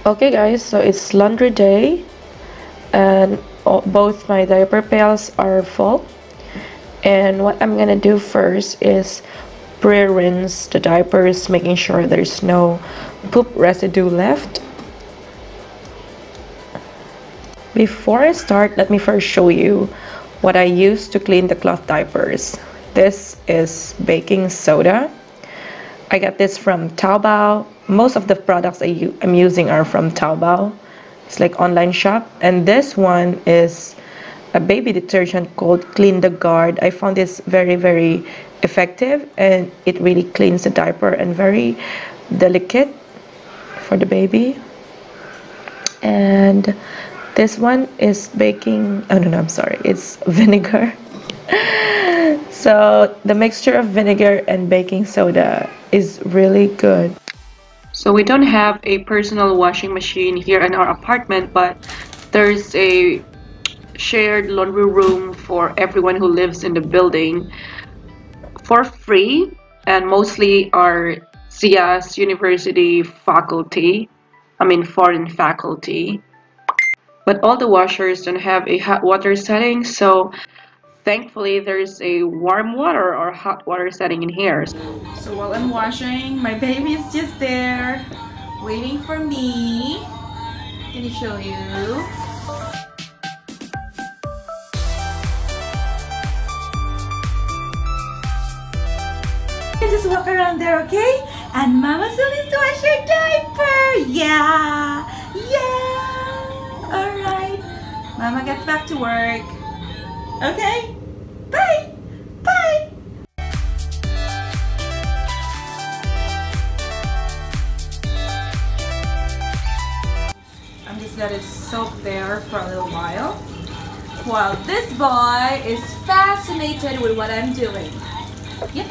Okay guys, so it's laundry day and both my diaper pails are full, and what I'm gonna do first is pre-rinse the diapers, making sure there's no poop residue left. Before I start, let me first show you what I use to clean the cloth diapers. This is baking soda. I got this from Taobao. Most of the products I'm using are from Taobao. It's like online shop. And this one is a baby detergent called Clean the Guard. I found this very effective, and it really cleans the diaper and very delicate for the baby. And this one is baking, oh no, I'm sorry, it's vinegar. So the mixture of vinegar and baking soda is really good. So we don't have a personal washing machine here in our apartment, but there's a shared laundry room for everyone who lives in the building for free, and mostly are SIA's university faculty, foreign faculty. But all the washers don't have a hot water setting, so thankfully there's a warm water or hot water setting in here. So while I'm washing, my baby is just there waiting for me. Can you show you? Just walk around there, okay? And Mama still needs to wash your diaper. Yeah. Alright. Mama gets back to work. Okay? Bye. Bye. I'm just gonna soak there for a little while this boy is fascinated with what I'm doing. Yep.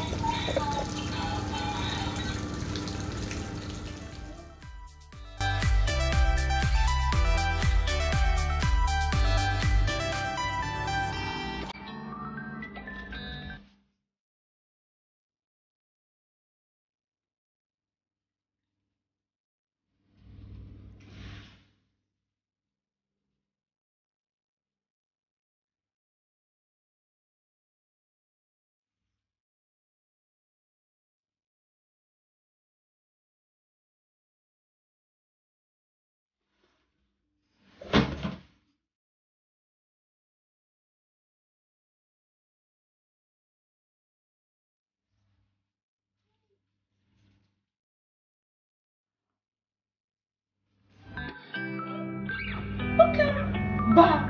Bob,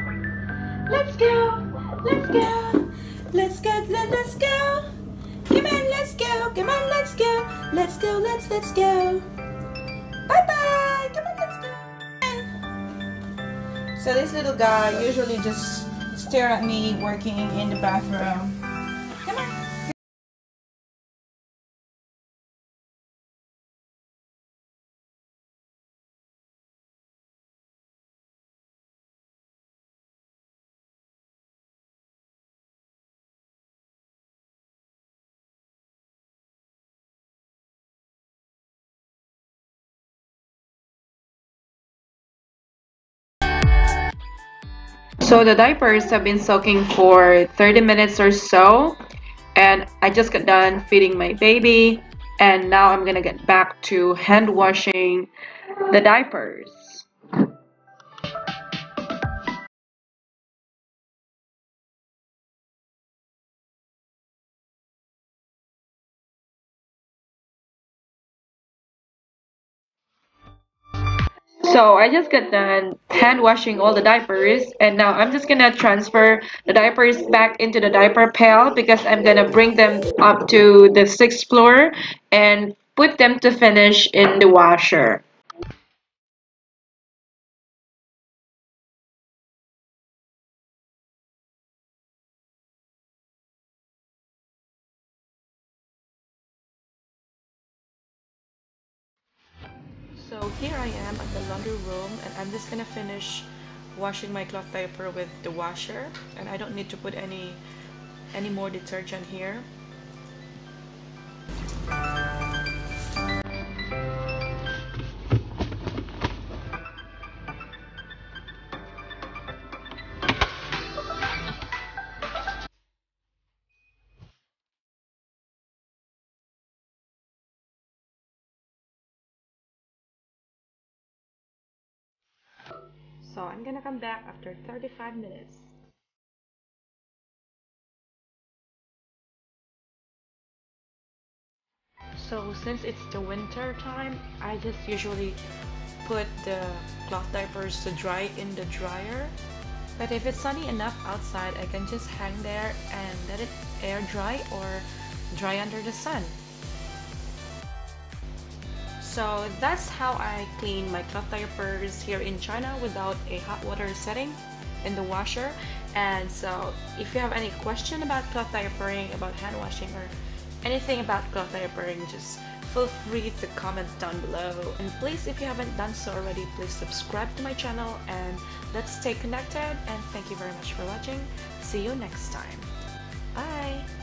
let's go. Let's go. Let's go. Let's go. Come on, let's go. Come on, let's go. Let's go. Let's go. Bye bye. Come on, let's go. So this little guy usually just stare at me working in the bathroom. Come on. So the diapers have been soaking for 30 minutes or so, and I just got done feeding my baby, and now I'm gonna get back to hand washing the diapers. So I just got done hand washing all the diapers, and now I'm just gonna transfer the diapers back into the diaper pail because I'm gonna bring them up to the 6th floor and put them to finish in the washer. So here I am at the laundry room, and I'm just gonna finish washing my cloth diaper with the washer, and I don't need to put any more detergent here. So I'm gonna come back after 35 minutes. So since it's the winter time, I just usually put the cloth diapers to dry in the dryer. But if it's sunny enough outside, I can just hang there and let it air dry or dry under the sun. So that's how I clean my cloth diapers here in China without a hot water setting in the washer. And so if you have any question about cloth diapering, about hand washing, or anything about cloth diapering, just feel free to comment down below. And please, if you haven't done so already, please subscribe to my channel and let's stay connected. And thank you very much for watching. See you next time. Bye!